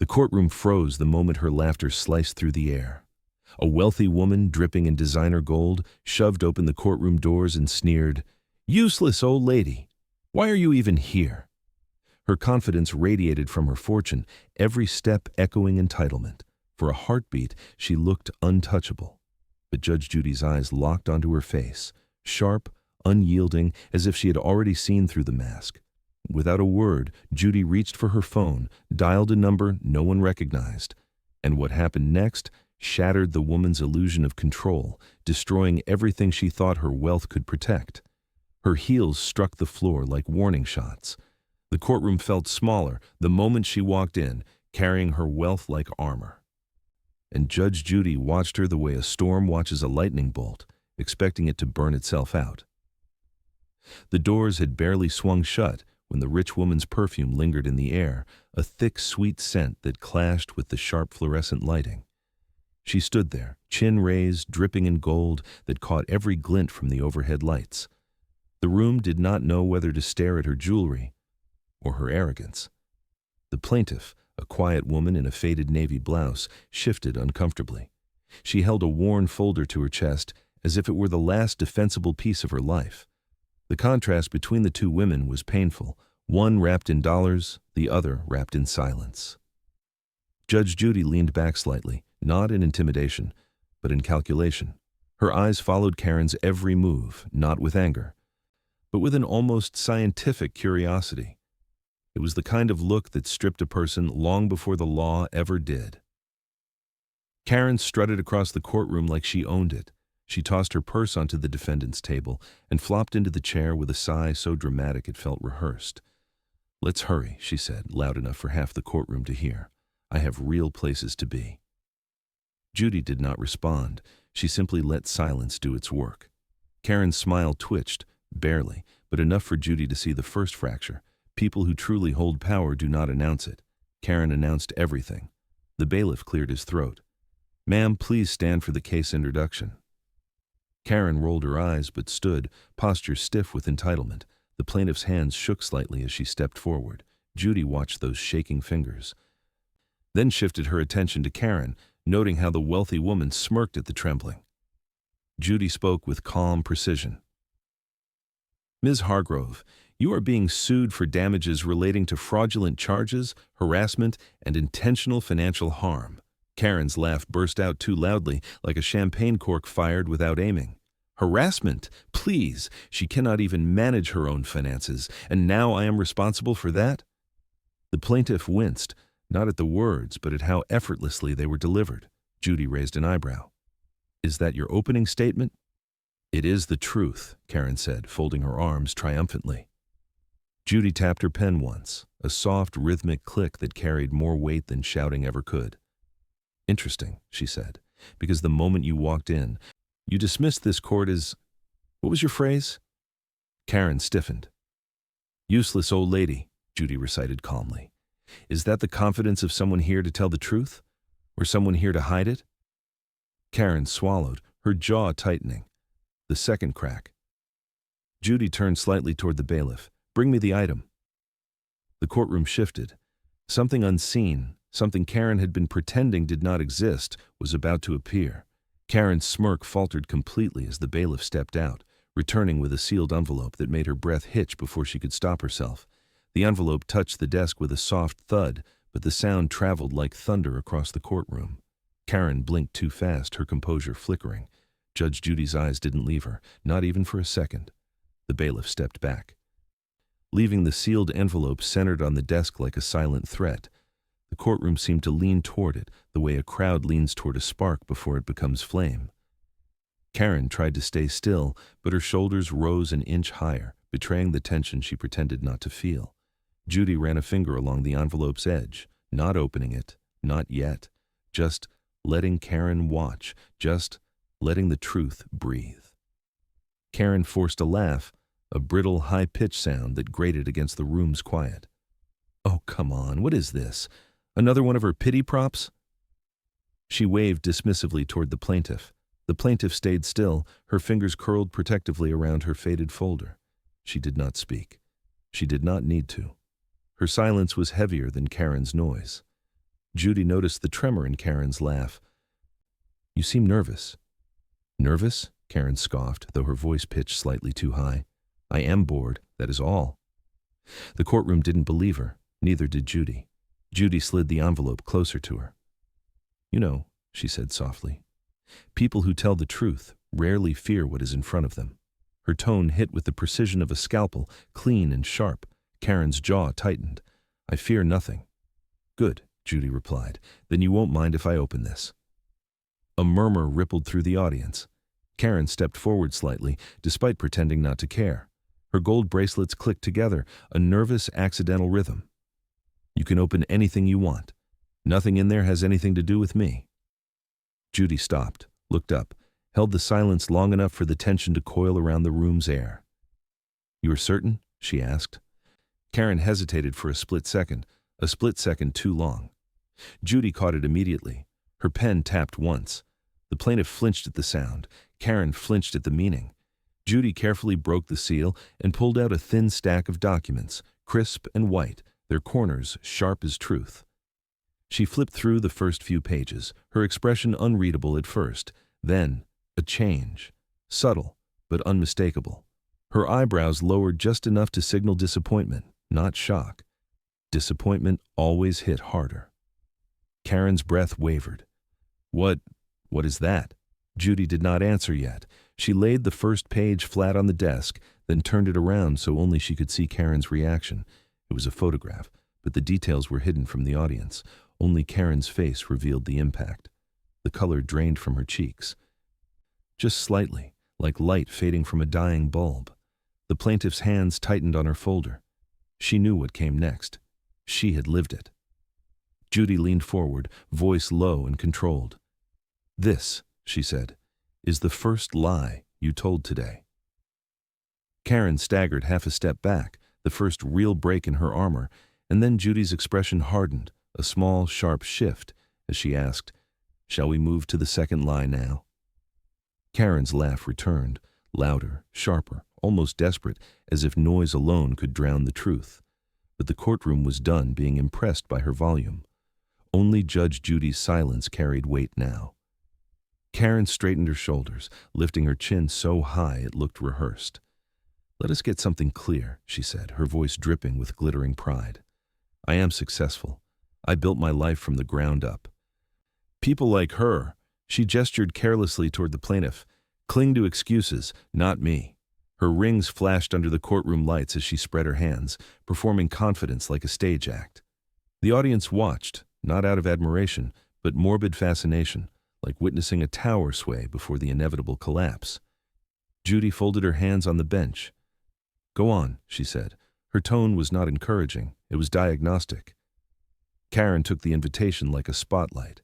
The courtroom froze the moment her laughter sliced through the air. A wealthy woman, dripping in designer gold, shoved open the courtroom doors and sneered, "Useless old lady! Why are you even here?" Her confidence radiated from her fortune, every step echoing entitlement. For a heartbeat, she looked untouchable. But Judge Judy's eyes locked onto her face, sharp, unyielding, as if she had already seen through the mask. Without a word, Judy reached for her phone, dialed a number no one recognized. And what happened next shattered the woman's illusion of control, destroying everything she thought her wealth could protect. Her heels struck the floor like warning shots. The courtroom felt smaller the moment she walked in, carrying her wealth like armor. And Judge Judy watched her the way a storm watches a lightning bolt, expecting it to burn itself out. The doors had barely swung shut when the rich woman's perfume lingered in the air, a thick, sweet scent that clashed with the sharp fluorescent lighting. She stood there, chin raised, dripping in gold that caught every glint from the overhead lights. The room did not know whether to stare at her jewelry or her arrogance. The plaintiff, a quiet woman in a faded navy blouse, shifted uncomfortably. She held a worn folder to her chest as if it were the last defensible piece of her life. The contrast between the two women was painful, one wrapped in dollars, the other wrapped in silence. Judge Judy leaned back slightly, not in intimidation, but in calculation. Her eyes followed Karen's every move, not with anger, but with an almost scientific curiosity. It was the kind of look that stripped a person long before the law ever did. Karen strutted across the courtroom like she owned it. She tossed her purse onto the defendant's table and flopped into the chair with a sigh so dramatic it felt rehearsed. "Let's hurry," she said, loud enough for half the courtroom to hear. "I have real places to be." Judy did not respond. She simply let silence do its work. Karen's smile twitched, barely, but enough for Judy to see the first fracture. People who truly hold power do not announce it. Karen announced everything. The bailiff cleared his throat. "Ma'am, please stand for the case introduction." Karen rolled her eyes but stood, posture stiff with entitlement. The plaintiff's hands shook slightly as she stepped forward. Judy watched those shaking fingers. Then shifted her attention to Karen, noting how the wealthy woman smirked at the trembling. Judy spoke with calm precision. "Ms. Hargrove, you are being sued for damages relating to fraudulent charges, harassment, and intentional financial harm." Karen's laugh burst out too loudly, like a champagne cork fired without aiming. "Harassment? Please, she cannot even manage her own finances, and now I am responsible for that?" The plaintiff winced, not at the words, but at how effortlessly they were delivered. Judy raised an eyebrow. "Is that your opening statement?" "It is the truth," Karen said, folding her arms triumphantly. Judy tapped her pen once, a soft, rhythmic click that carried more weight than shouting ever could. "Interesting," she said, "because the moment you walked in, you dismissed this court as— what was your phrase?" Karen stiffened. "Useless old lady," Judy recited calmly. "Is that the confidence of someone here to tell the truth? Or someone here to hide it?" Karen swallowed, her jaw tightening. The second crack. Judy turned slightly toward the bailiff. "Bring me the item." The courtroom shifted. Something unseen, something Karen had been pretending did not exist, was about to appear. Karen's smirk faltered completely as the bailiff stepped out, returning with a sealed envelope that made her breath hitch before she could stop herself. The envelope touched the desk with a soft thud, but the sound traveled like thunder across the courtroom. Karen blinked too fast, her composure flickering. Judge Judy's eyes didn't leave her, not even for a second. The bailiff stepped back, leaving the sealed envelope centered on the desk like a silent threat. The courtroom seemed to lean toward it, the way a crowd leans toward a spark before it becomes flame. Karen tried to stay still, but her shoulders rose an inch higher, betraying the tension she pretended not to feel. Judy ran a finger along the envelope's edge, not opening it, not yet, just letting Karen watch, just letting the truth breathe. Karen forced a laugh, a brittle, high-pitched sound that grated against the room's quiet. "Oh, come on, what is this? Another one of her pity props?" She waved dismissively toward the plaintiff. The plaintiff stayed still, her fingers curled protectively around her faded folder. She did not speak. She did not need to. Her silence was heavier than Karen's noise. Judy noticed the tremor in Karen's laugh. "You seem nervous." "Nervous?" Karen scoffed, though her voice pitched slightly too high. "I am bored, that is all." The courtroom didn't believe her, neither did Judy. Judy slid the envelope closer to her. "You know," she said softly, "people who tell the truth rarely fear what is in front of them." Her tone hit with the precision of a scalpel, clean and sharp. Karen's jaw tightened. "I fear nothing." "Good," Judy replied. "Then you won't mind if I open this." A murmur rippled through the audience. Karen stepped forward slightly, despite pretending not to care. Her gold bracelets clicked together, a nervous, accidental rhythm. "You can open anything you want. Nothing in there has anything to do with me." Judy stopped, looked up, held the silence long enough for the tension to coil around the room's air. "You are certain?" she asked. Karen hesitated for a split second too long. Judy caught it immediately. Her pen tapped once. The plaintiff flinched at the sound. Karen flinched at the meaning. Judy carefully broke the seal and pulled out a thin stack of documents, crisp and white, their corners sharp as truth. She flipped through the first few pages, her expression unreadable at first, then a change, subtle but unmistakable. Her eyebrows lowered just enough to signal disappointment, not shock. Disappointment always hit harder. Karen's breath wavered. What is that?" Judy did not answer yet. She laid the first page flat on the desk, then turned it around so only she could see Karen's reaction. It was a photograph, but the details were hidden from the audience. Only Karen's face revealed the impact. The color drained from her cheeks. Just slightly, like light fading from a dying bulb. The plaintiff's hands tightened on her folder. She knew what came next. She had lived it. Judy leaned forward, voice low and controlled. "This," she said, "is the first lie you told today." Karen staggered half a step back, the first real break in her armor, and then Judy's expression hardened, a small, sharp shift, as she asked, "Shall we move to the second lie now?" Karen's laugh returned, louder, sharper, almost desperate, as if noise alone could drown the truth. But the courtroom was done being impressed by her volume. Only Judge Judy's silence carried weight now. Karen straightened her shoulders, lifting her chin so high it looked rehearsed. "Let us get something clear," she said, her voice dripping with glittering pride. "I am successful. I built my life from the ground up. People like her," she gestured carelessly toward the plaintiff, "cling to excuses, not me." Her rings flashed under the courtroom lights as she spread her hands, performing confidence like a stage act. The audience watched, not out of admiration, but morbid fascination, like witnessing a tower sway before the inevitable collapse. Judy folded her hands on the bench. "Go on," she said. Her tone was not encouraging, it was diagnostic. Karen took the invitation like a spotlight.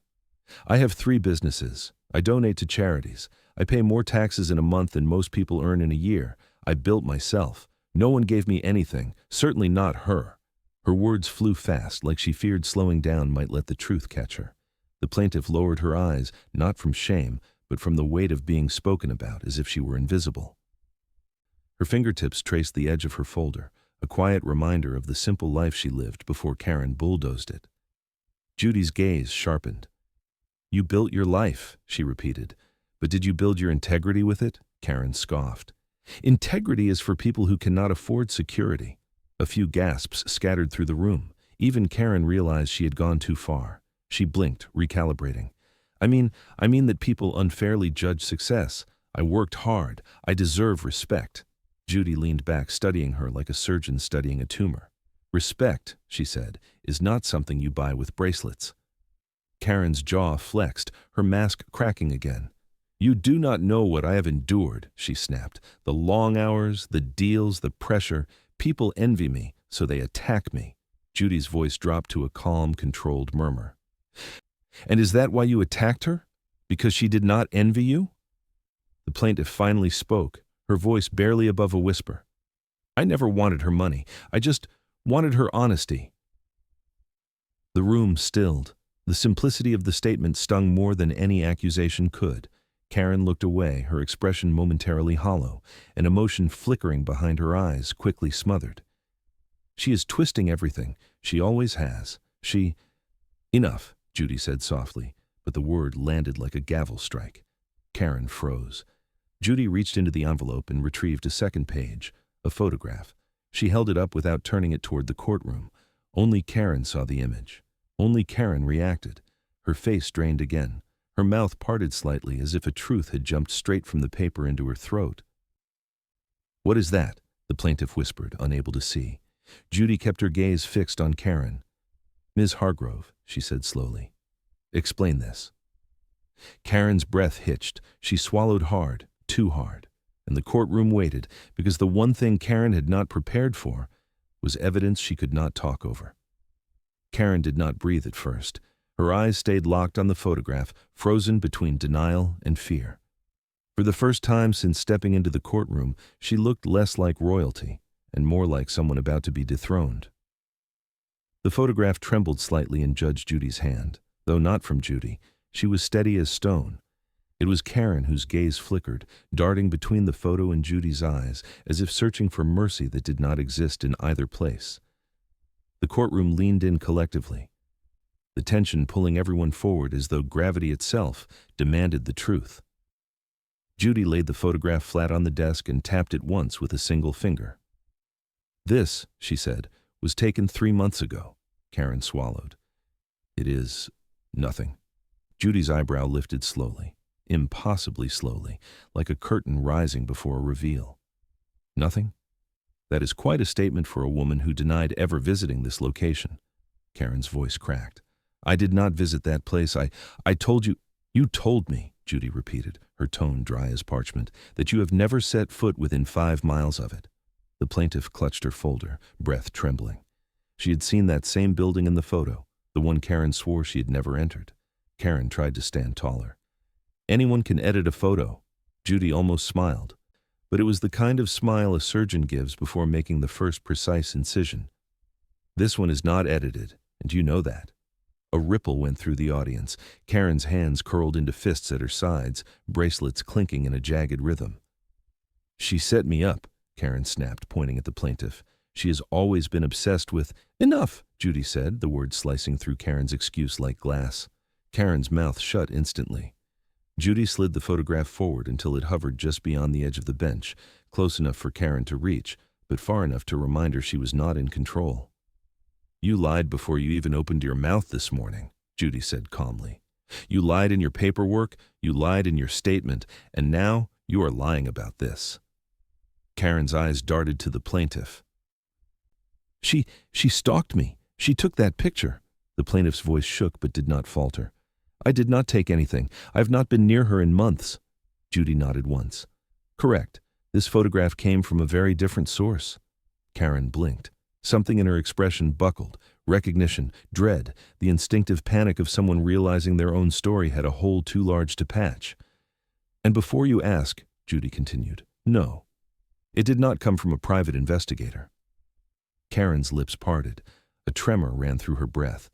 "I have 3 businesses. I donate to charities. I pay more taxes in a month than most people earn in a year. I built myself. No one gave me anything, certainly not her." Her words flew fast, like she feared slowing down might let the truth catch her. The plaintiff lowered her eyes, not from shame, but from the weight of being spoken about, as if she were invisible. Her fingertips traced the edge of her folder, a quiet reminder of the simple life she lived before Karen bulldozed it. Judy's gaze sharpened. "You built your life," she repeated. "But did you build your integrity with it?" Karen scoffed. "Integrity is for people who cannot afford security." A few gasps scattered through the room. Even Karen realized she had gone too far. She blinked, recalibrating. I mean that people unfairly judge success. I worked hard. I deserve respect." Judy leaned back, studying her like a surgeon studying a tumor. "Respect," she said, "is not something you buy with bracelets." Karen's jaw flexed, her mask cracking again. "You do not know what I have endured," she snapped. "The long hours, the deals, the pressure. People envy me, so they attack me." Judy's voice dropped to a calm, controlled murmur. "And is that why you attacked her? Because she did not envy you?" The plaintiff finally spoke, her voice barely above a whisper. "I never wanted her money. I just wanted her honesty." The room stilled. The simplicity of the statement stung more than any accusation could. Karen looked away, her expression momentarily hollow, an emotion flickering behind her eyes, quickly smothered. "She is twisting everything. She always has. Enough," Judy said softly, but the word landed like a gavel strike. Karen froze. Judy reached into the envelope and retrieved a second page, a photograph. She held it up without turning it toward the courtroom. Only Karen saw the image. Only Karen reacted. Her face drained again. Her mouth parted slightly as if a truth had jumped straight from the paper into her throat. "What is that?" the plaintiff whispered, unable to see. Judy kept her gaze fixed on Karen. "Ms. Hargrove," she said slowly. "Explain this." Karen's breath hitched. She swallowed hard, too hard, and the courtroom waited, because the one thing Karen had not prepared for was evidence she could not talk over. Karen did not breathe at first. Her eyes stayed locked on the photograph, frozen between denial and fear. For the first time since stepping into the courtroom, she looked less like royalty and more like someone about to be dethroned. The photograph trembled slightly in Judge Judy's hand, though not from Judy. She was steady as stone. It was Karen whose gaze flickered, darting between the photo and Judy's eyes, as if searching for mercy that did not exist in either place. The courtroom leaned in collectively, the tension pulling everyone forward as though gravity itself demanded the truth. Judy laid the photograph flat on the desk and tapped it once with a single finger. "This," she said, "was taken 3 months ago." Karen swallowed. "It is nothing." Judy's eyebrow lifted slowly, impossibly slowly, like a curtain rising before a reveal. "Nothing? That is quite a statement for a woman who denied ever visiting this location." Karen's voice cracked. "I did not visit that place. I told you—" "You told me," Judy repeated, her tone dry as parchment, "that you have never set foot within 5 miles of it." The plaintiff clutched her folder, breath trembling. She had seen that same building in the photo, the one Karen swore she had never entered. Karen tried to stand taller. "Anyone can edit a photo." Judy almost smiled, but it was the kind of smile a surgeon gives before making the first precise incision. "This one is not edited, and you know that." A ripple went through the audience. Karen's hands curled into fists at her sides, bracelets clinking in a jagged rhythm. "She set me up," Karen snapped, pointing at the plaintiff. "She has always been obsessed with—" "Enough," Judy said, the words slicing through Karen's excuse like glass. Karen's mouth shut instantly. Judy slid the photograph forward until it hovered just beyond the edge of the bench, close enough for Karen to reach, but far enough to remind her she was not in control. "You lied before you even opened your mouth this morning," Judy said calmly. "You lied in your paperwork, you lied in your statement, and now you are lying about this." Karen's eyes darted to the plaintiff. She stalked me. She took that picture." The plaintiff's voice shook but did not falter. "I did not take anything. I have not been near her in months." Judy nodded once. "Correct. This photograph came from a very different source." Karen blinked. Something in her expression buckled. Recognition, dread, the instinctive panic of someone realizing their own story had a hole too large to patch. "And before you ask," Judy continued, "no. It did not come from a private investigator." Karen's lips parted. A tremor ran through her breath.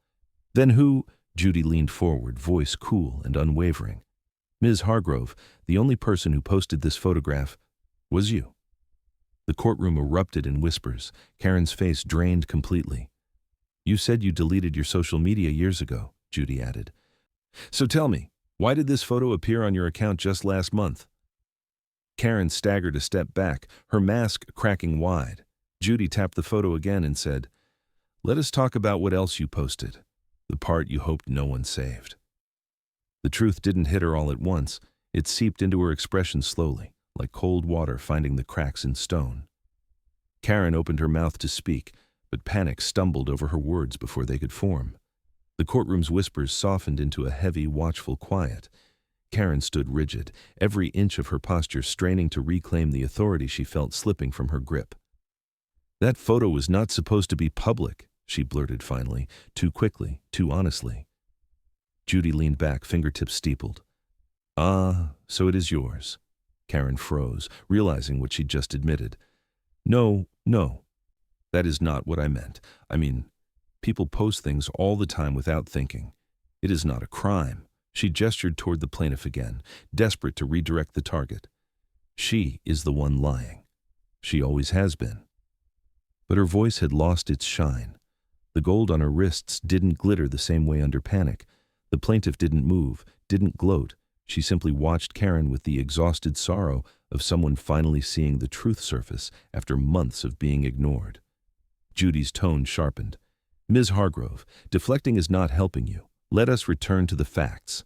"Then who—" Judy leaned forward, voice cool and unwavering. "Ms. Hargrove, the only person who posted this photograph was you." The courtroom erupted in whispers. Karen's face drained completely. "You said you deleted your social media years ago," Judy added. "So tell me, why did this photo appear on your account just last month?" Karen staggered a step back, her mask cracking wide. Judy tapped the photo again and said, "Let us talk about what else you posted, the part you hoped no one saved." The truth didn't hit her all at once. It seeped into her expression slowly, like cold water finding the cracks in stone. Karen opened her mouth to speak, but panic stumbled over her words before they could form. The courtroom's whispers softened into a heavy, watchful quiet. Karen stood rigid, every inch of her posture straining to reclaim the authority she felt slipping from her grip. "That photo was not supposed to be public," she blurted finally, too quickly, too honestly. Judy leaned back, fingertips steepled. "Ah, so it is yours." Karen froze, realizing what she'd just admitted. No, that is not what I meant. I mean, people post things all the time without thinking. It is not a crime." She gestured toward the plaintiff again, desperate to redirect the target. "She is the one lying. She always has been." But her voice had lost its shine. The gold on her wrists didn't glitter the same way under panic. The plaintiff didn't move, didn't gloat. She simply watched Karen with the exhausted sorrow of someone finally seeing the truth surface after months of being ignored. Judy's tone sharpened. Ms. Hargrove, deflecting is not helping you. Let us return to the facts.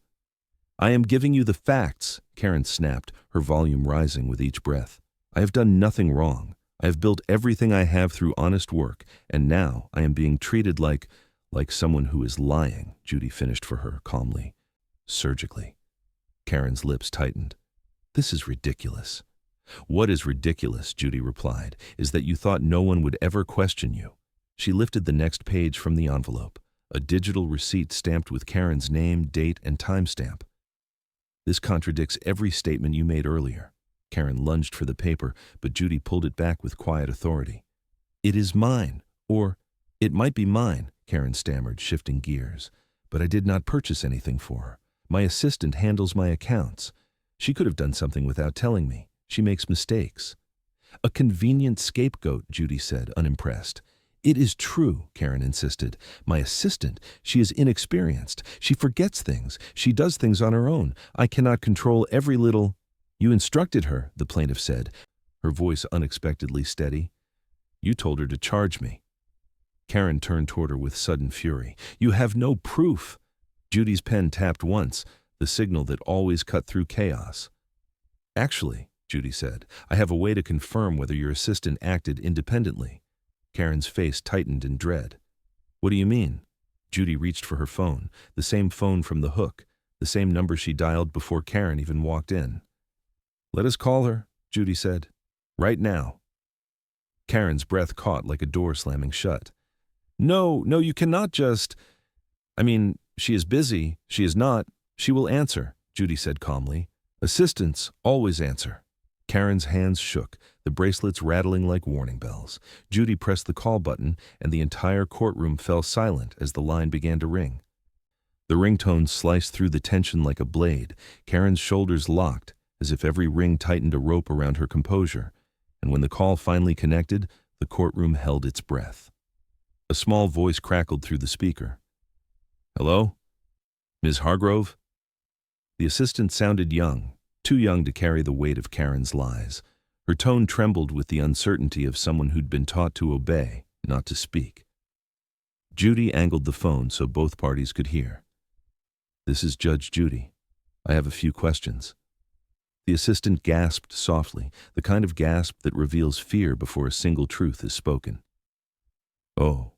I am giving you the facts, Karen snapped, her volume rising with each breath. I have done nothing wrong. I have built everything I have through honest work, and now I am being treated like someone who is lying, Judy finished for her calmly, surgically. Karen's lips tightened. This is ridiculous. What is ridiculous, Judy replied, is that you thought no one would ever question you. She lifted the next page from the envelope, a digital receipt stamped with Karen's name, date, and timestamp. This contradicts every statement you made earlier. Karen lunged for the paper, but Judy pulled it back with quiet authority. It is mine, or it might be mine, Karen stammered, shifting gears. But I did not purchase anything for her. My assistant handles my accounts. She could have done something without telling me. She makes mistakes. A convenient scapegoat, Judy said, unimpressed. It is true, Karen insisted. My assistant, she is inexperienced. She forgets things. She does things on her own. I cannot control every little... You instructed her, the plaintiff said, her voice unexpectedly steady. You told her to charge me. Karen turned toward her with sudden fury. You have no proof. Judy's pen tapped once, the signal that always cut through chaos. Actually, Judy said, I have a way to confirm whether your assistant acted independently. Karen's face tightened in dread. What do you mean? Judy reached for her phone, the same phone from the hook, the same number she dialed before Karen even walked in. Let us call her, Judy said. Right now. Karen's breath caught like a door slamming shut. No, you cannot just... she is busy. She is not. She will answer, Judy said calmly. Assistants always answer. Karen's hands shook, the bracelets rattling like warning bells. Judy pressed the call button, and the entire courtroom fell silent as the line began to ring. The ringtone sliced through the tension like a blade. Karen's shoulders locked, as if every ring tightened a rope around her composure, and when the call finally connected, the courtroom held its breath. A small voice crackled through the speaker. Hello? Ms. Hargrove? The assistant sounded young, too young to carry the weight of Karen's lies. Her tone trembled with the uncertainty of someone who'd been taught to obey, not to speak. Judy angled the phone so both parties could hear. This is Judge Judy. I have a few questions. The assistant gasped softly, the kind of gasp that reveals fear before a single truth is spoken. Oh,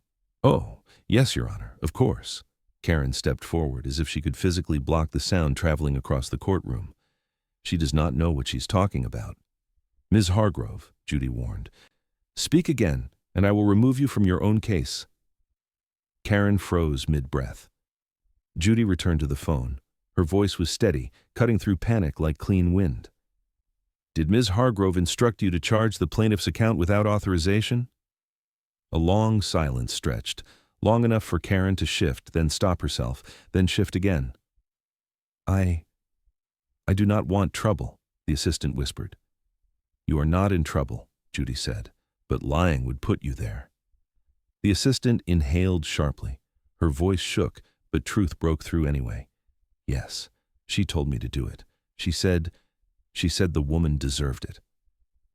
yes, Your Honor, of course. Karen stepped forward as if she could physically block the sound traveling across the courtroom. She does not know what she's talking about. Ms. Hargrove, Judy warned, speak again, and I will remove you from your own case. Karen froze mid-breath. Judy returned to the phone. Her voice was steady, cutting through panic like clean wind. Did Ms. Hargrove instruct you to charge the plaintiff's account without authorization? A long silence stretched, long enough for Karen to shift, then stop herself, then shift again. I do not want trouble, the assistant whispered. You are not in trouble, Judy said, but lying would put you there. The assistant inhaled sharply. Her voice shook, but truth broke through anyway. Yes, she told me to do it. She said the woman deserved it.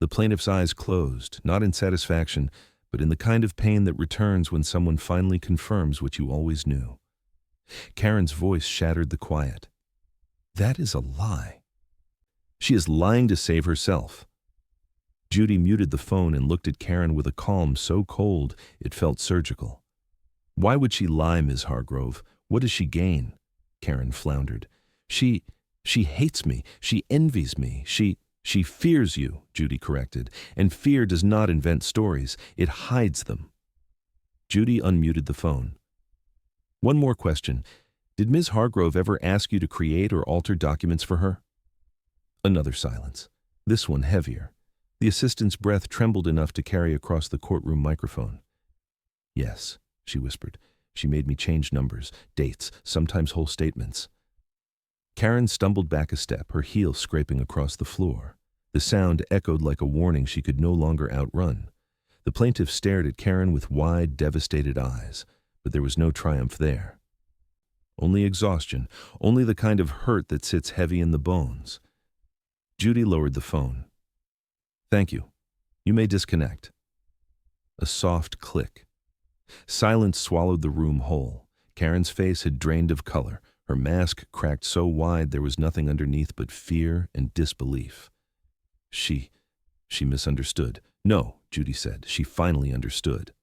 The plaintiff's eyes closed, not in satisfaction, but in the kind of pain that returns when someone finally confirms what you always knew. Karen's voice shattered the quiet. That is a lie. She is lying to save herself. Judy muted the phone and looked at Karen with a calm so cold it felt surgical. Why would she lie, Ms. Hargrove? What does she gain? Karen floundered. She hates me. She envies me. She fears you, Judy corrected, and fear does not invent stories. It hides them. Judy unmuted the phone. One more question. Did Ms. Hargrove ever ask you to create or alter documents for her? Another silence, this one heavier. The assistant's breath trembled enough to carry across the courtroom microphone. Yes, she whispered. She made me change numbers, dates, sometimes whole statements. Karen stumbled back a step, her heel scraping across the floor. The sound echoed like a warning she could no longer outrun. The plaintiff stared at Karen with wide, devastated eyes, but there was no triumph there. Only exhaustion, only the kind of hurt that sits heavy in the bones. Judy lowered the phone. "Thank you. You may disconnect." A soft click. Silence swallowed the room whole. Karen's face had drained of color. Her mask cracked so wide there was nothing underneath but fear and disbelief. She misunderstood. "No," Judy said. She finally understood.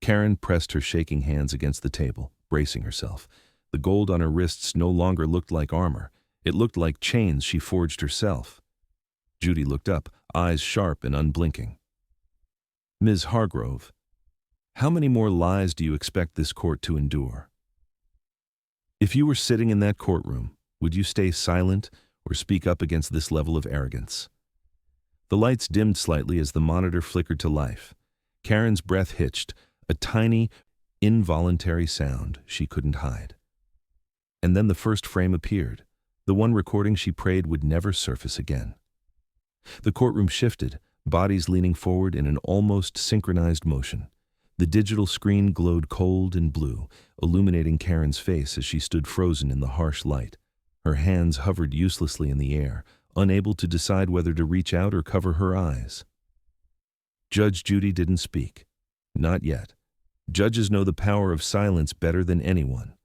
Karen pressed her shaking hands against the table, bracing herself. The gold on her wrists no longer looked like armor. It looked like chains she forged herself. Judy looked up, eyes sharp and unblinking. "Ms. Hargrove, how many more lies do you expect this court to endure? If you were sitting in that courtroom, would you stay silent or speak up against this level of arrogance?" The lights dimmed slightly as the monitor flickered to life. Karen's breath hitched, a tiny, involuntary sound she couldn't hide. And then the first frame appeared, the one recording she prayed would never surface again. The courtroom shifted, bodies leaning forward in an almost synchronized motion. The digital screen glowed cold and blue, illuminating Karen's face as she stood frozen in the harsh light. Her hands hovered uselessly in the air, unable to decide whether to reach out or cover her eyes. Judge Judy didn't speak. Not yet. Judges know the power of silence better than anyone.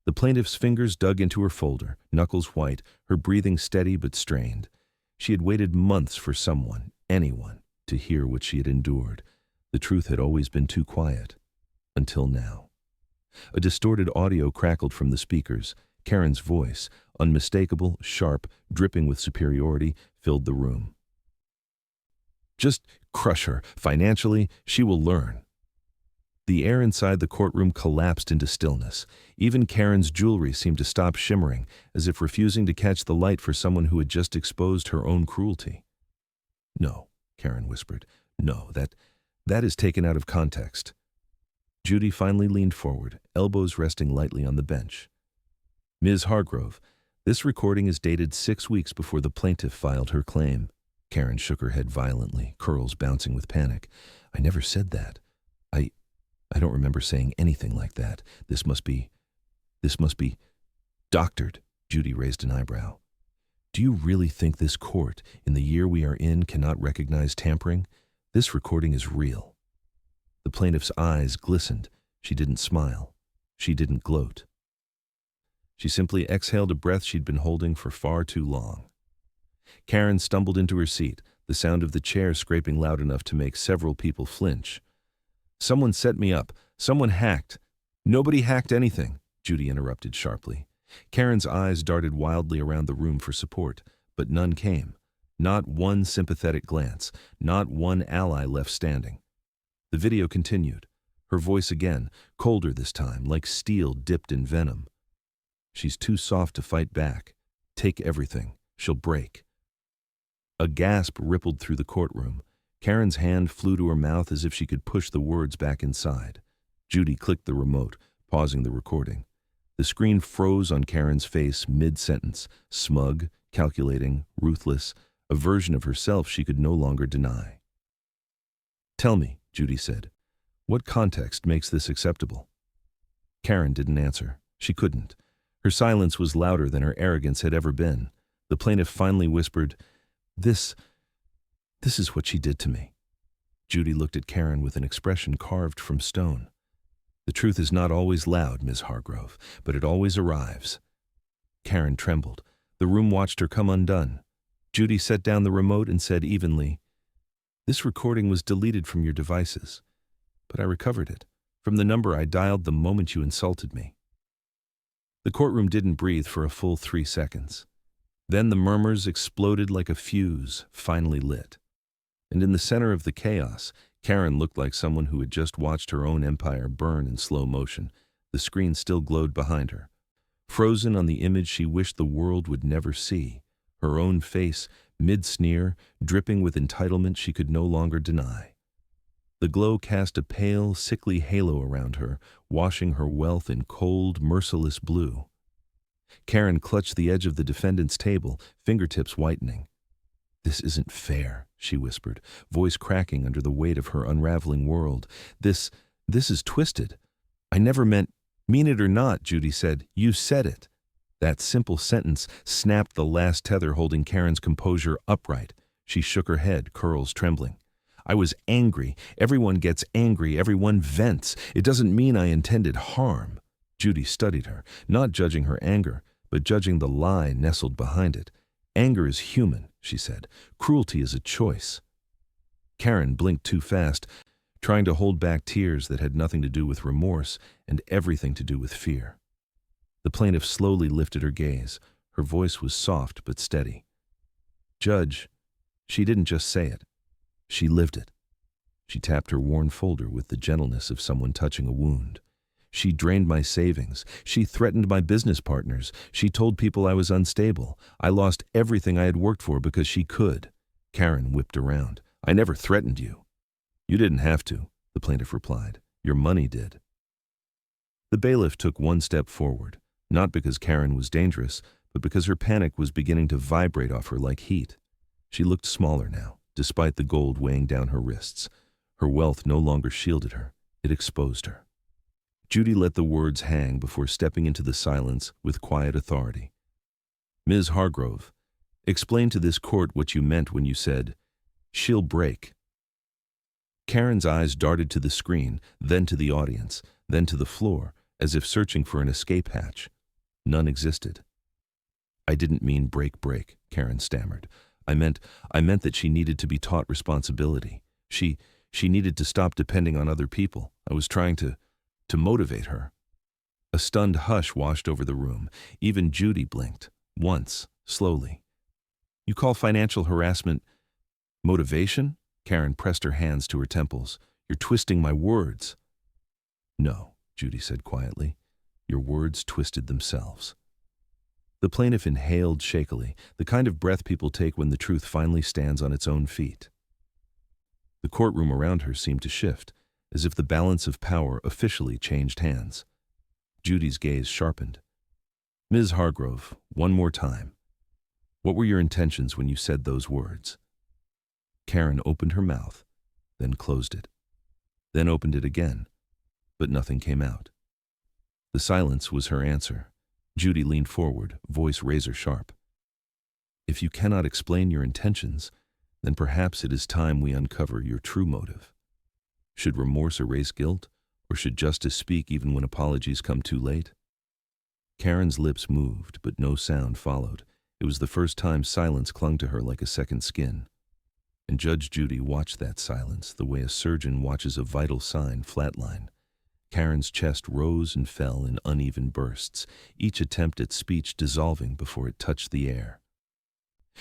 The plaintiff's fingers dug into her folder, knuckles white, her breathing steady but strained. She had waited months for someone, anyone, to hear what she had endured. The truth had always been too quiet. Until now. A distorted audio crackled from the speakers. Karen's voice, unmistakable, sharp, dripping with superiority, filled the room. "Just crush her. Financially, she will learn." The air inside the courtroom collapsed into stillness. Even Karen's jewelry seemed to stop shimmering, as if refusing to catch the light for someone who had just exposed her own cruelty. "No," Karen whispered. "No, that is taken out of context." Judy finally leaned forward, elbows resting lightly on the bench. "Ms. Hargrove, this recording is dated 6 weeks before the plaintiff filed her claim." Karen shook her head violently, curls bouncing with panic. "I never said that. I don't remember saying anything like that. This must be doctored." Judy raised an eyebrow. "Do you really think this court, in the year we are in, cannot recognize tampering? This recording is real." The plaintiff's eyes glistened. She didn't smile. She didn't gloat. She simply exhaled a breath she'd been holding for far too long. Karen stumbled into her seat, the sound of the chair scraping loud enough to make several people flinch. "Someone set me up. Someone hacked." "Nobody hacked anything," Judy interrupted sharply. Karen's eyes darted wildly around the room for support, but none came. Not one sympathetic glance, not one ally left standing. The video continued. Her voice again, colder this time, like steel dipped in venom. "She's too soft to fight back. Take everything. She'll break." A gasp rippled through the courtroom. Karen's hand flew to her mouth as if she could push the words back inside. Judy clicked the remote, pausing the recording. The screen froze on Karen's face mid-sentence, smug, calculating, ruthless, a version of herself she could no longer deny. "Tell me," Judy said, "what context makes this acceptable?" Karen didn't answer. She couldn't. Her silence was louder than her arrogance had ever been. The plaintiff finally whispered, This is what she did to me." Judy looked at Karen with an expression carved from stone. "The truth is not always loud, Ms. Hargrove, but it always arrives." Karen trembled. The room watched her come undone. Judy set down the remote and said evenly, "This recording was deleted from your devices, but I recovered it from the number I dialed the moment you insulted me." The courtroom didn't breathe for a full 3 seconds. Then the murmurs exploded like a fuse, finally lit. And in the center of the chaos, Karen looked like someone who had just watched her own empire burn in slow motion. The screen still glowed behind her. Frozen on the image she wished the world would never see, her own face, mid-sneer, dripping with entitlement she could no longer deny. The glow cast a pale, sickly halo around her, washing her wealth in cold, merciless blue. Karen clutched the edge of the defendant's table, fingertips whitening. "This isn't fair," she whispered, voice cracking under the weight of her unraveling world. This is twisted. I never meant—" Mean it or not, Judy said. You said it. That simple sentence snapped the last tether holding Karen's composure upright. She shook her head, curls trembling. I was angry. Everyone gets angry. Everyone vents. It doesn't mean I intended harm. Judy studied her, not judging her anger, but judging the lie nestled behind it. Anger is human, she said. Cruelty is a choice. Karen blinked too fast, trying to hold back tears that had nothing to do with remorse and everything to do with fear. The plaintiff slowly lifted her gaze. Her voice was soft but steady. Judge, she didn't just say it. She lived it. She tapped her worn folder with the gentleness of someone touching a wound. She drained my savings. She threatened my business partners. She told people I was unstable. I lost everything I had worked for because she could. Karen whipped around. I never threatened you. You didn't have to, the plaintiff replied. Your money did. The bailiff took one step forward, not because Karen was dangerous, but because her panic was beginning to vibrate off her like heat. She looked smaller now, despite the gold weighing down her wrists. Her wealth no longer shielded her. It exposed her. Judy let the words hang before stepping into the silence with quiet authority. Ms. Hargrove, explain to this court what you meant when you said, she'll break. Karen's eyes darted to the screen, then to the audience, then to the floor, as if searching for an escape hatch. None existed. I didn't mean break, Karen stammered. I meant that she needed to be taught responsibility. She needed to stop depending on other people. I was trying to motivate her. A stunned hush washed over the room. Even Judy blinked, once, slowly. You call financial harassment motivation? Karen pressed her hands to her temples. You're twisting my words. No, Judy said quietly. Your words twisted themselves. The plaintiff inhaled shakily, the kind of breath people take when the truth finally stands on its own feet. The courtroom around her seemed to shift, as if the balance of power officially changed hands. Judy's gaze sharpened. Ms. Hargrove, one more time. What were your intentions when you said those words? Karen opened her mouth, then closed it, then opened it again, but nothing came out. The silence was her answer. Judy leaned forward, voice razor-sharp. If you cannot explain your intentions, then perhaps it is time we uncover your true motive. Should remorse erase guilt, or should justice speak even when apologies come too late? Karen's lips moved, but no sound followed. It was the first time silence clung to her like a second skin. And Judge Judy watched that silence the way a surgeon watches a vital sign flatline. Karen's chest rose and fell in uneven bursts, each attempt at speech dissolving before it touched the air.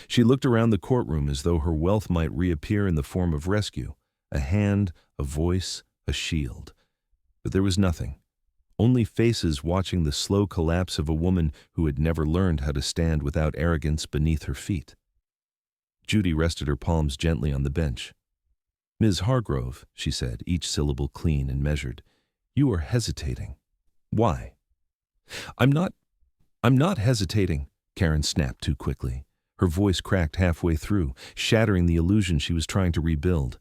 She looked around the courtroom as though her wealth might reappear in the form of rescue, a hand, a voice, a shield. But there was nothing, only faces watching the slow collapse of a woman who had never learned how to stand without arrogance beneath her feet. Judy rested her palms gently on the bench. Ms. Hargrove, she said, each syllable clean and measured, you are hesitating. Why? I'm not hesitating, Karen snapped too quickly. Her voice cracked halfway through, shattering the illusion she was trying to rebuild.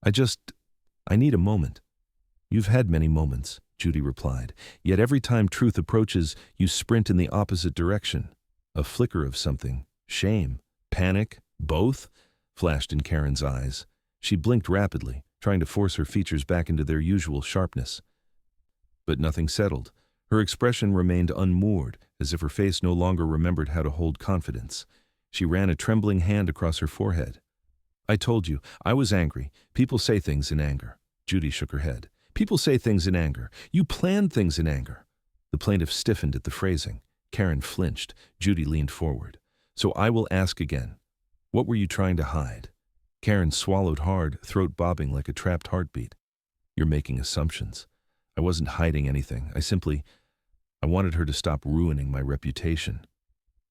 I need a moment. You've had many moments, Judy replied, yet every time truth approaches, you sprint in the opposite direction. A flicker of something, shame, panic, both, flashed in Karen's eyes. She blinked rapidly, trying to force her features back into their usual sharpness. But nothing settled. Her expression remained unmoored, as if her face no longer remembered how to hold confidence. She ran a trembling hand across her forehead. I told you, I was angry. People say things in anger. Judy shook her head. People say things in anger. You planned things in anger. The plaintiff stiffened at the phrasing. Karen flinched. Judy leaned forward. So I will ask again. What were you trying to hide? Karen swallowed hard, throat bobbing like a trapped heartbeat. You're making assumptions. I wasn't hiding anything. I wanted her to stop ruining my reputation.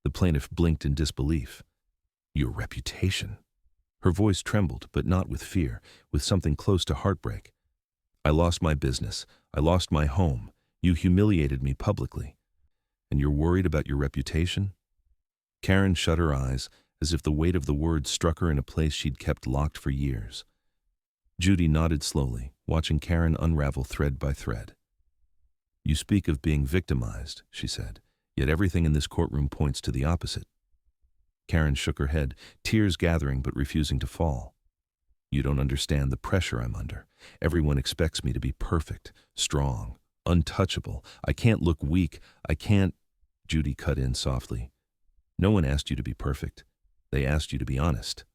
The plaintiff blinked in disbelief. Your reputation? Her voice trembled, but not with fear, with something close to heartbreak. I lost my business. I lost my home. You humiliated me publicly. And you're worried about your reputation? Karen shut her eyes, as if the weight of the words struck her in a place she'd kept locked for years. Judy nodded slowly, watching Karen unravel thread by thread. You speak of being victimized, she said, yet everything in this courtroom points to the opposite. Karen shook her head, tears gathering but refusing to fall. You don't understand the pressure I'm under. Everyone expects me to be perfect, strong, untouchable. I can't look weak. I can't. Judy cut in softly. No one asked you to be perfect. They asked you to be honest.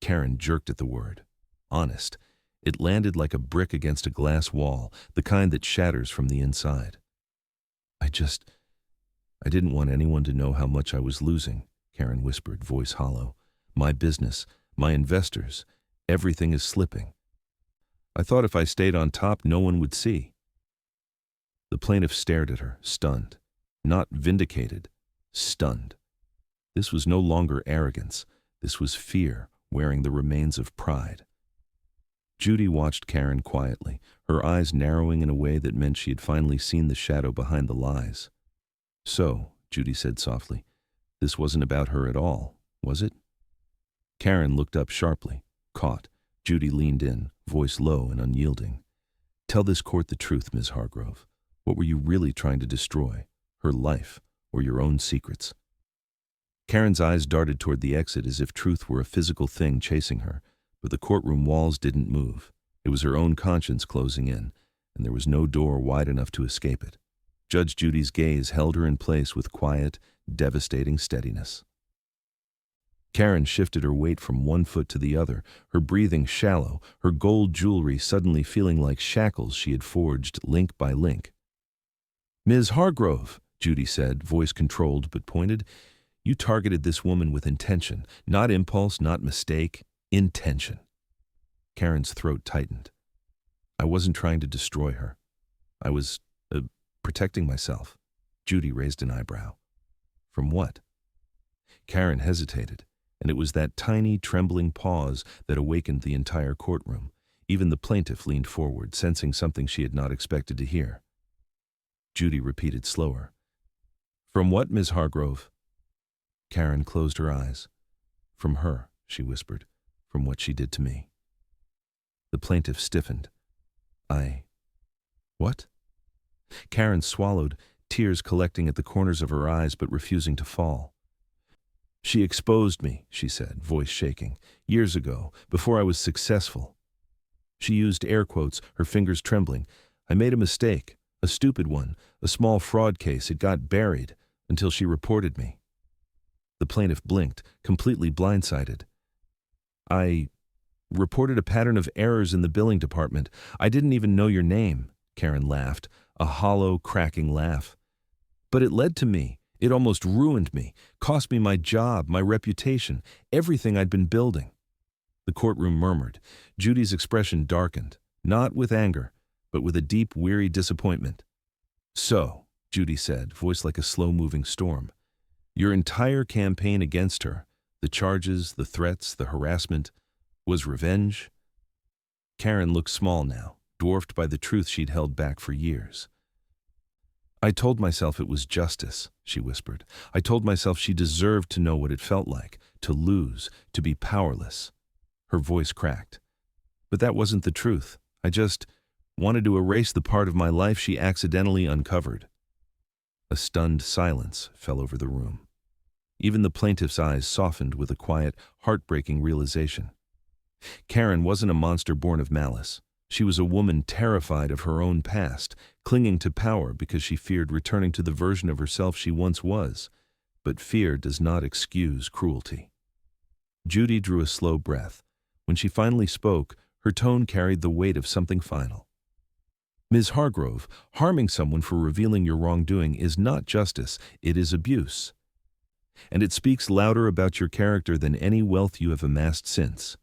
Karen jerked at the word. Honest. It landed like a brick against a glass wall, the kind that shatters from the inside. I didn't want anyone to know how much I was losing, Karen whispered, voice hollow. My business, my investors, everything is slipping. I thought if I stayed on top, no one would see. The plaintiff stared at her, stunned. Not vindicated, stunned. This was no longer arrogance. This was fear, wearing the remains of pride. Judy watched Karen quietly, her eyes narrowing in a way that meant she had finally seen the shadow behind the lies. So, Judy said softly, this wasn't about her at all, was it? Karen looked up sharply, caught. Judy leaned in, voice low and unyielding. Tell this court the truth, Ms. Hargrove. What were you really trying to destroy? Her life, or your own secrets? Karen's eyes darted toward the exit as if truth were a physical thing chasing her, but the courtroom walls didn't move. It was her own conscience closing in, and there was no door wide enough to escape it. Judge Judy's gaze held her in place with quiet, devastating steadiness. Karen shifted her weight from one foot to the other, her breathing shallow, her gold jewelry suddenly feeling like shackles she had forged link by link. Ms. Hargrove, Judy said, voice controlled but pointed, you targeted this woman with intention, not impulse, not mistake, intention. Karen's throat tightened. I wasn't trying to destroy her. I was, protecting myself. Judy raised an eyebrow. From what? Karen hesitated, and it was that tiny, trembling pause that awakened the entire courtroom. Even the plaintiff leaned forward, sensing something she had not expected to hear. Judy repeated slower. From what, Ms. Hargrove? Karen closed her eyes. From her, she whispered, from what she did to me. The plaintiff stiffened. What? Karen swallowed, tears collecting at the corners of her eyes but refusing to fall. She exposed me, she said, voice shaking, years ago, before I was successful. She used air quotes, her fingers trembling. I made a mistake, a stupid one, a small fraud case. It got buried until she reported me. The plaintiff blinked, completely blindsided. I reported a pattern of errors in the billing department. I didn't even know your name, Karen laughed, a hollow, cracking laugh. But it led to me. It almost ruined me, cost me my job, my reputation, everything I'd been building. The courtroom murmured. Judy's expression darkened, not with anger, but with a deep, weary disappointment. So, Judy said, voice like a slow-moving storm, your entire campaign against her, the charges, the threats, the harassment, was revenge? Karen looked small now, dwarfed by the truth she'd held back for years. I told myself it was justice, she whispered. I told myself she deserved to know what it felt like, to lose, to be powerless. Her voice cracked. But that wasn't the truth. I just wanted to erase the part of my life she accidentally uncovered. A stunned silence fell over the room. Even the plaintiff's eyes softened with a quiet, heartbreaking realization. Karen wasn't a monster born of malice. She was a woman terrified of her own past, clinging to power because she feared returning to the version of herself she once was. But fear does not excuse cruelty. Judy drew a slow breath. When she finally spoke, her tone carried the weight of something final. Ms. Hargrove, harming someone for revealing your wrongdoing is not justice, it is abuse. And it speaks louder about your character than any wealth you have amassed since.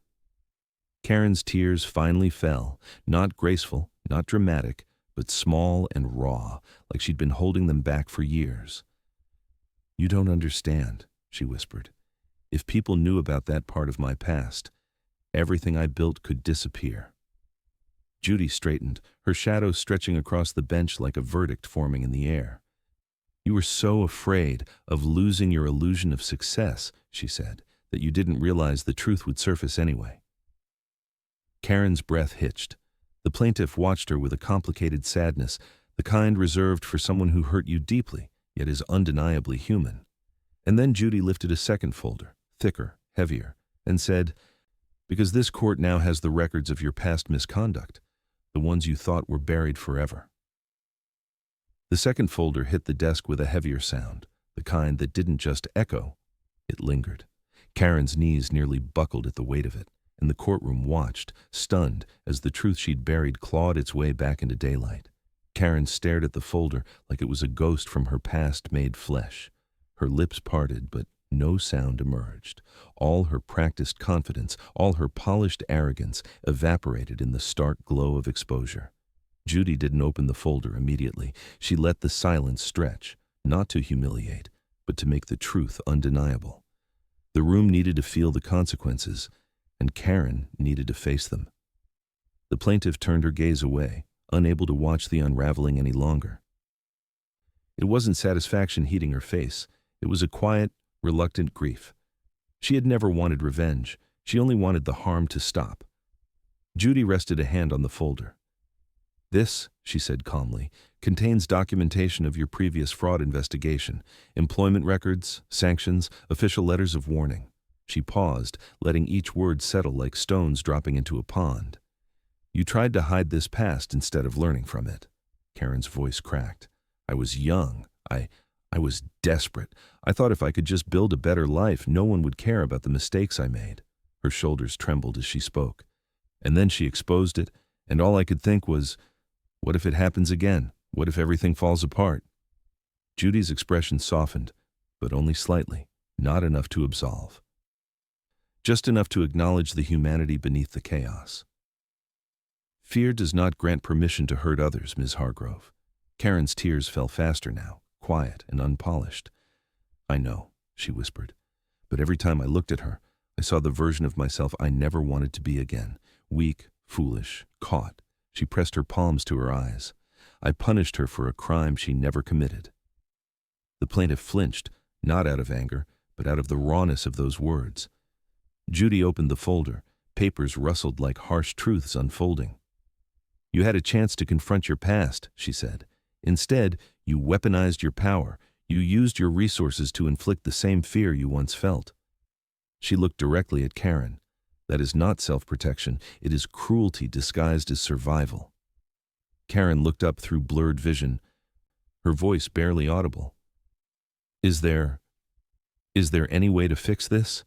Karen's tears finally fell, not graceful, not dramatic, but small and raw, like she'd been holding them back for years. You don't understand, she whispered. If people knew about that part of my past, everything I built could disappear. Judy straightened, her shadow stretching across the bench like a verdict forming in the air. You were so afraid of losing your illusion of success, she said, that you didn't realize the truth would surface anyway. Karen's breath hitched. The plaintiff watched her with a complicated sadness, the kind reserved for someone who hurt you deeply, yet is undeniably human. And then Judy lifted a second folder, thicker, heavier, and said, "Because this court now has the records of your past misconduct, the ones you thought were buried forever." The second folder hit the desk with a heavier sound, the kind that didn't just echo, it lingered. Karen's knees nearly buckled at the weight of it, and the courtroom watched, stunned, as the truth she'd buried clawed its way back into daylight. Karen stared at the folder like it was a ghost from her past made flesh. Her lips parted, but no sound emerged. All her practiced confidence, all her polished arrogance evaporated in the stark glow of exposure. Judy didn't open the folder immediately. She let the silence stretch, not to humiliate, but to make the truth undeniable. The room needed to feel the consequences, and Karen needed to face them. The plaintiff turned her gaze away, unable to watch the unraveling any longer. It wasn't satisfaction heating her face. It was a quiet, reluctant grief. She had never wanted revenge. She only wanted the harm to stop. Judy rested a hand on the folder. "This," she said calmly, "contains documentation of your previous fraud investigation, employment records, sanctions, official letters of warning." She paused, letting each word settle like stones dropping into a pond. "You tried to hide this past instead of learning from it." Karen's voice cracked. "I was young. I was desperate. I thought if I could just build a better life, no one would care about the mistakes I made." Her shoulders trembled as she spoke. "And then she exposed it, and all I could think was, what if it happens again? What if everything falls apart?" Judy's expression softened, but only slightly, not enough to absolve. Just enough to acknowledge the humanity beneath the chaos. "Fear does not grant permission to hurt others, Ms. Hargrove." Karen's tears fell faster now, quiet and unpolished. "I know," she whispered, "but every time I looked at her, I saw the version of myself I never wanted to be again. Weak, foolish, caught." She pressed her palms to her eyes. "I punished her for a crime she never committed." The plaintiff flinched, not out of anger, but out of the rawness of those words. Judy opened the folder. Papers rustled like harsh truths unfolding. "You had a chance to confront your past," she said. "Instead, you weaponized your power. You used your resources to inflict the same fear you once felt." She looked directly at Karen. "That is not self-protection. It is cruelty disguised as survival." Karen looked up through blurred vision, her voice barely audible. Is there any way to fix this?"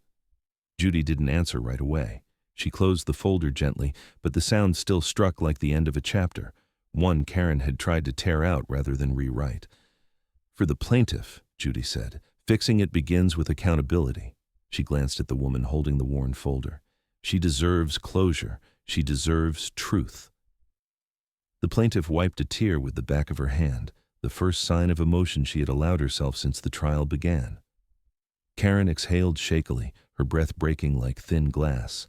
Judy didn't answer right away. She closed the folder gently, but the sound still struck like the end of a chapter, one Karen had tried to tear out rather than rewrite. "For the plaintiff," Judy said, "fixing it begins with accountability." She glanced at the woman holding the worn folder. "She deserves closure. She deserves truth." The plaintiff wiped a tear with the back of her hand, the first sign of emotion she had allowed herself since the trial began. Karen exhaled shakily, her breath breaking like thin glass.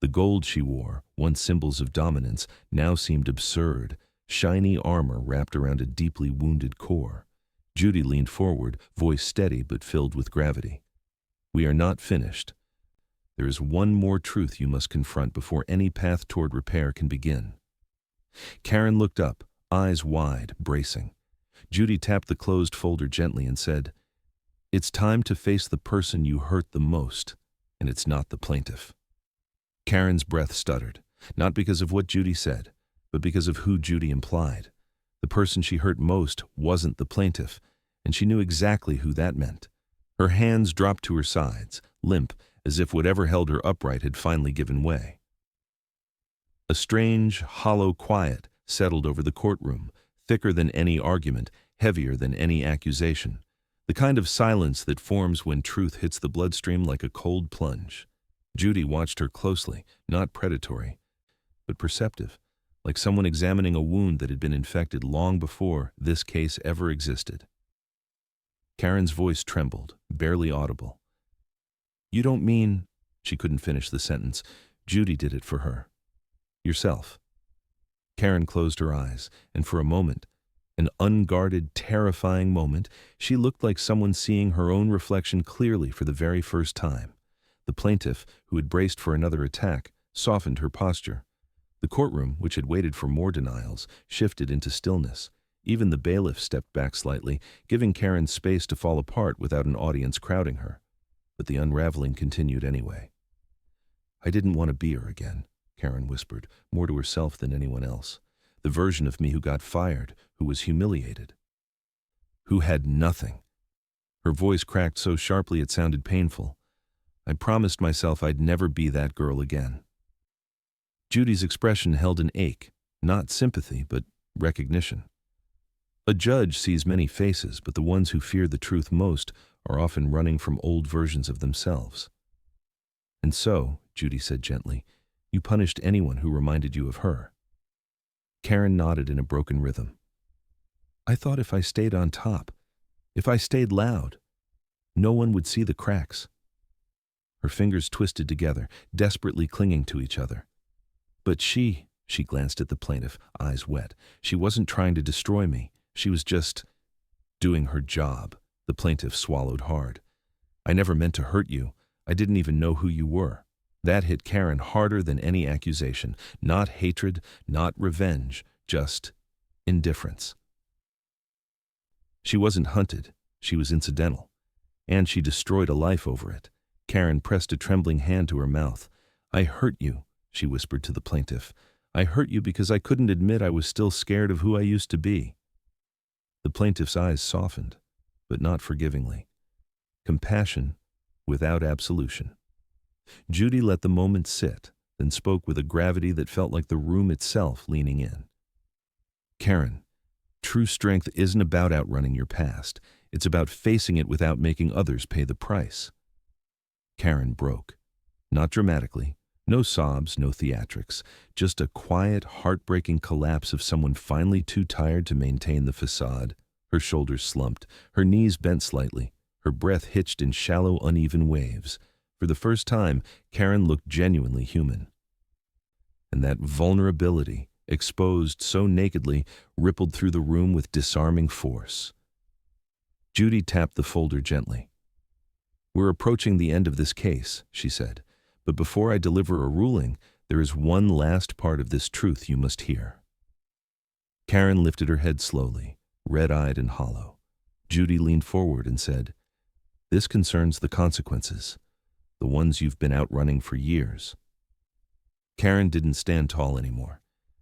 The gold she wore, once symbols of dominance, now seemed absurd, shiny armor wrapped around a deeply wounded core. Judy leaned forward, voice steady but filled with gravity. "We are not finished. There is one more truth you must confront before any path toward repair can begin." Karen looked up, eyes wide, bracing. Judy tapped the closed folder gently and said, "It's time to face the person you hurt the most, and it's not the plaintiff." Karen's breath stuttered, not because of what Judy said, but because of who Judy implied. The person she hurt most wasn't the plaintiff, and she knew exactly who that meant. Her hands dropped to her sides, limp, as if whatever held her upright had finally given way. A strange, hollow quiet settled over the courtroom, thicker than any argument, heavier than any accusation. The kind of silence that forms when truth hits the bloodstream like a cold plunge. Judy watched her closely, not predatory, but perceptive, like someone examining a wound that had been infected long before this case ever existed. Karen's voice trembled, barely audible. "You don't mean—" She couldn't finish the sentence. Judy did it for her. "Yourself." Karen closed her eyes, and for a moment, an unguarded, terrifying moment, she looked like someone seeing her own reflection clearly for the very first time. The plaintiff, who had braced for another attack, softened her posture. The courtroom, which had waited for more denials, shifted into stillness. Even the bailiff stepped back slightly, giving Karen space to fall apart without an audience crowding her. But the unraveling continued anyway. "I didn't want to be her again," Karen whispered, more to herself than anyone else. "The version of me who got fired, who was humiliated, who had nothing." Her voice cracked so sharply it sounded painful. "I promised myself I'd never be that girl again." Judy's expression held an ache, not sympathy, but recognition. A judge sees many faces, but the ones who fear the truth most are often running from old versions of themselves. "And so," Judy said gently, "you punished anyone who reminded you of her." Karen nodded in a broken rhythm. "I thought if I stayed on top, if I stayed loud, no one would see the cracks." Her fingers twisted together, desperately clinging to each other. "But she glanced at the plaintiff, eyes wet. "She wasn't trying to destroy me. She was just doing her job." The plaintiff swallowed hard. "I never meant to hurt you. I didn't even know who you were." That hit Karen harder than any accusation. Not hatred, not revenge, just indifference. She wasn't hunted. She was incidental. And she destroyed a life over it. Karen pressed a trembling hand to her mouth. "I hurt you," she whispered to the plaintiff. "I hurt you because I couldn't admit I was still scared of who I used to be." The plaintiff's eyes softened, but not forgivingly. Compassion without absolution. Judy let the moment sit, then spoke with a gravity that felt like the room itself leaning in. "Karen, true strength isn't about outrunning your past. It's about facing it without making others pay the price." Karen broke. Not dramatically. No sobs, no theatrics. Just a quiet, heartbreaking collapse of someone finally too tired to maintain the facade. Her shoulders slumped. Her knees bent slightly. Her breath hitched in shallow, uneven waves. For the first time, Karen looked genuinely human. And that vulnerability, exposed so nakedly, rippled through the room with disarming force. Judy tapped the folder gently. "We're approaching the end of this case," she said. "But before I deliver a ruling, there is one last part of this truth you must hear." Karen lifted her head slowly, red-eyed and hollow. Judy leaned forward and said, "This concerns the consequences, the ones you've been outrunning for years." Karen didn't stand tall anymore.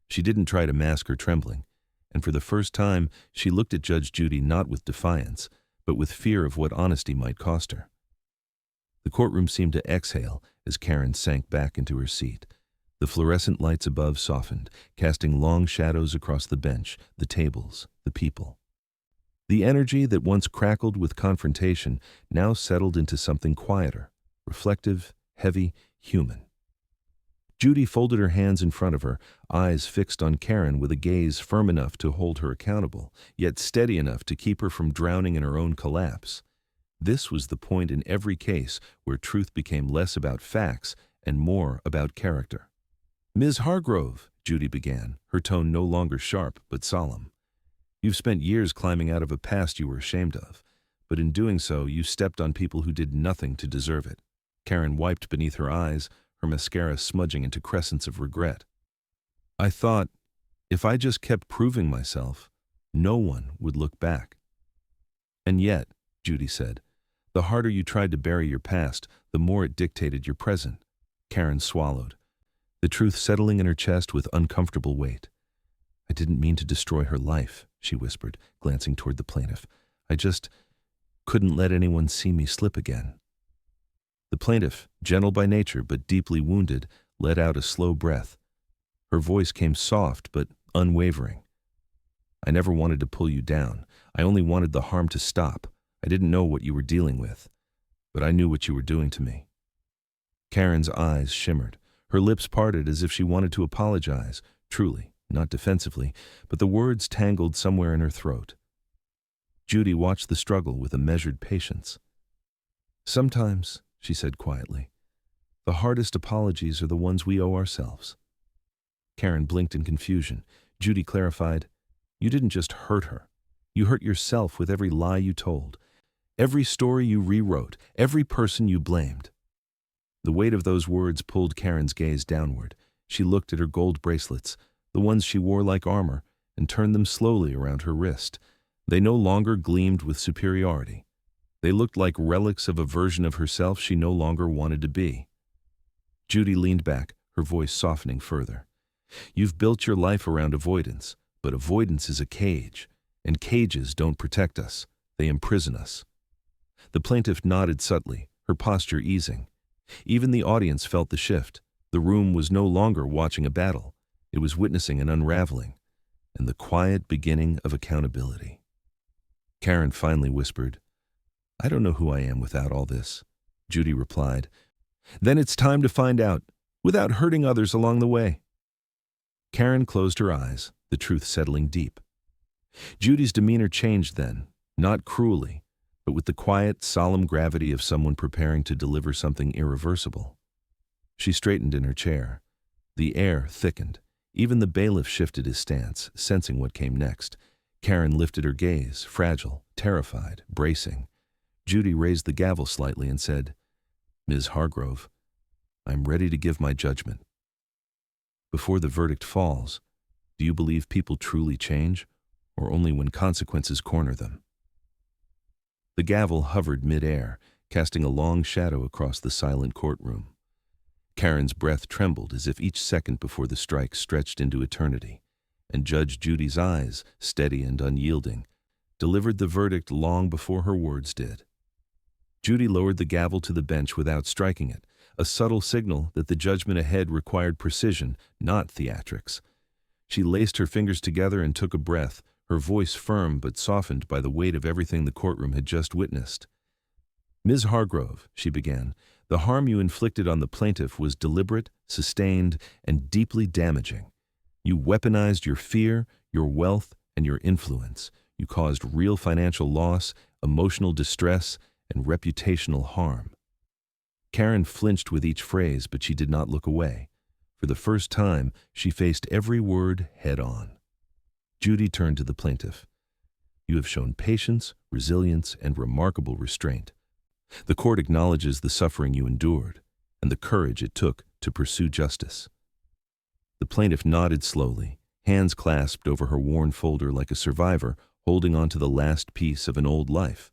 She didn't try to mask her trembling, and for the first time, she looked at Judge Judy not with defiance, but with fear of what honesty might cost her. The courtroom seemed to exhale as Karen sank back into her seat. The fluorescent lights above softened, casting long shadows across the bench, the tables, the people. The energy that once crackled with confrontation now settled into something quieter, reflective, heavy, human. Judy folded her hands in front of her, eyes fixed on Karen with a gaze firm enough to hold her accountable, yet steady enough to keep her from drowning in her own collapse. This was the point in every case where truth became less about facts and more about character. "Ms. Hargrove," Judy began, her tone no longer sharp but solemn. "You've spent years climbing out of a past you were ashamed of, but in doing so you stepped on people who did nothing to deserve it." Karen wiped beneath her eyes, her mascara smudging into crescents of regret. "I thought, if I just kept proving myself, no one would look back." "And yet," Judy said, "the harder you tried to bury your past, the more it dictated your present." Karen swallowed, the truth settling in her chest with uncomfortable weight. "I didn't mean to destroy her life," she whispered, glancing toward the plaintiff. "I just couldn't let anyone see me slip again." The plaintiff, gentle by nature but deeply wounded, let out a slow breath. Her voice came soft but unwavering. "I never wanted to pull you down. I only wanted the harm to stop. I didn't know what you were dealing with, but I knew what you were doing to me." Karen's eyes shimmered. Her lips parted as if she wanted to apologize, truly, not defensively, but the words tangled somewhere in her throat. Judy watched the struggle with a measured patience. "Sometimes," she said quietly, "the hardest apologies are the ones we owe ourselves." Karen blinked in confusion. Judy clarified, "You didn't just hurt her. You hurt yourself with every lie you told, every story you rewrote, every person you blamed." The weight of those words pulled Karen's gaze downward. She looked at her gold bracelets, the ones she wore like armor, and turned them slowly around her wrist. They no longer gleamed with superiority. They looked like relics of a version of herself she no longer wanted to be. Judy leaned back, her voice softening further. You've built your life around avoidance, but avoidance is a cage, and cages don't protect us, they imprison us. The plaintiff nodded subtly, her posture easing. Even the audience felt the shift. The room was no longer watching a battle. It was witnessing an unraveling, and the quiet beginning of accountability. Karen finally whispered, I don't know who I am without all this. Judy replied, Then it's time to find out, without hurting others along the way. Karen closed her eyes, the truth settling deep. Judy's demeanor changed then, not cruelly, but with the quiet, solemn gravity of someone preparing to deliver something irreversible. She straightened in her chair. The air thickened. Even the bailiff shifted his stance, sensing what came next. Karen lifted her gaze, fragile, terrified, bracing. Judy raised the gavel slightly and said, Ms. Hargrove, I'm ready to give my judgment. Before the verdict falls, do you believe people truly change, or only when consequences corner them? The gavel hovered mid-air, casting a long shadow across the silent courtroom. Karen's breath trembled as if each second before the strike stretched into eternity, and Judge Judy's eyes, steady and unyielding, delivered the verdict long before her words did. Judy lowered the gavel to the bench without striking it, a subtle signal that the judgment ahead required precision, not theatrics. She laced her fingers together and took a breath, her voice firm but softened by the weight of everything the courtroom had just witnessed. Ms. Hargrove, she began, the harm you inflicted on the plaintiff was deliberate, sustained, and deeply damaging. You weaponized your fear, your wealth, and your influence. You caused real financial loss, emotional distress, and reputational harm. Karen flinched with each phrase, but she did not look away. For the first time, she faced every word head-on. Judy turned to the plaintiff. You have shown patience, resilience, and remarkable restraint. The court acknowledges the suffering you endured and the courage it took to pursue justice. The plaintiff nodded slowly, hands clasped over her worn folder like a survivor holding on to the last piece of an old life.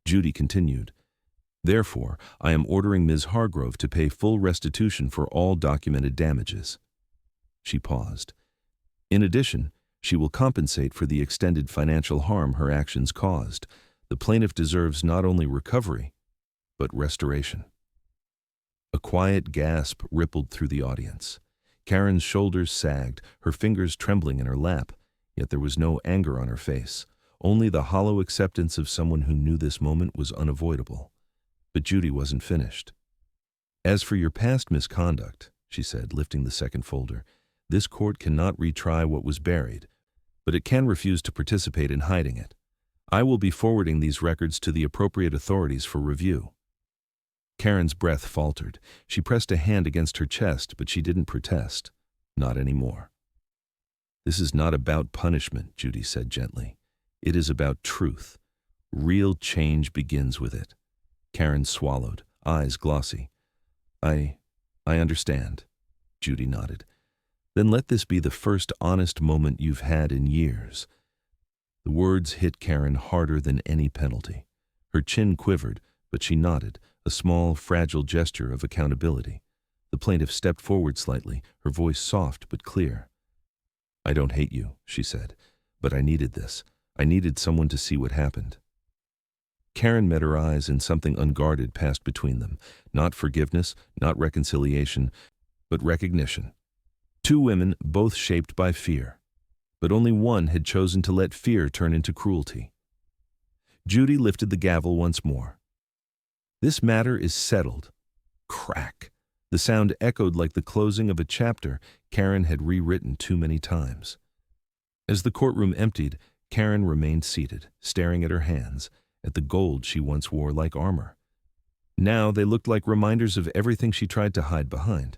Judy continued, Therefore, I am ordering Ms. Hargrove to pay full restitution for all documented damages. She paused. In addition, she will compensate for the extended financial harm her actions caused. The plaintiff deserves not only recovery, but restoration. A quiet gasp rippled through the audience. Karen's shoulders sagged, her fingers trembling in her lap, yet there was no anger on her face, only the hollow acceptance of someone who knew this moment was unavoidable. But Judy wasn't finished. As for your past misconduct, she said, lifting the second folder, this court cannot retry what was buried, but it can refuse to participate in hiding it. I will be forwarding these records to the appropriate authorities for review. Karen's breath faltered. She pressed a hand against her chest, but she didn't protest. Not anymore. This is not about punishment, Judy said gently. It is about truth. Real change begins with it. Karen swallowed, eyes glossy. I understand, Judy nodded. Then let this be the first honest moment you've had in years. The words hit Karen harder than any penalty. Her chin quivered, but she nodded, a small, fragile gesture of accountability. The plaintiff stepped forward slightly, her voice soft but clear. I don't hate you, she said, but I needed this. I needed someone to see what happened. Karen met her eyes and something unguarded passed between them. Not forgiveness, not reconciliation, but recognition. Two women, both shaped by fear. But only one had chosen to let fear turn into cruelty. Judy lifted the gavel once more. This matter is settled. Crack. The sound echoed like the closing of a chapter Karen had rewritten too many times. As the courtroom emptied, Karen remained seated, staring at her hands, at the gold she once wore like armor. Now they looked like reminders of everything she tried to hide behind.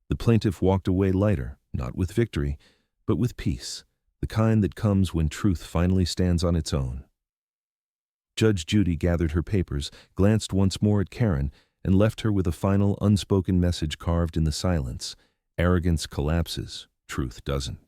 The plaintiff walked away lighter, not with victory, but with peace, the kind that comes when truth finally stands on its own. Judge Judy gathered her papers, glanced once more at Karen, and left her with a final unspoken message carved in the silence. Arrogance collapses, truth doesn't.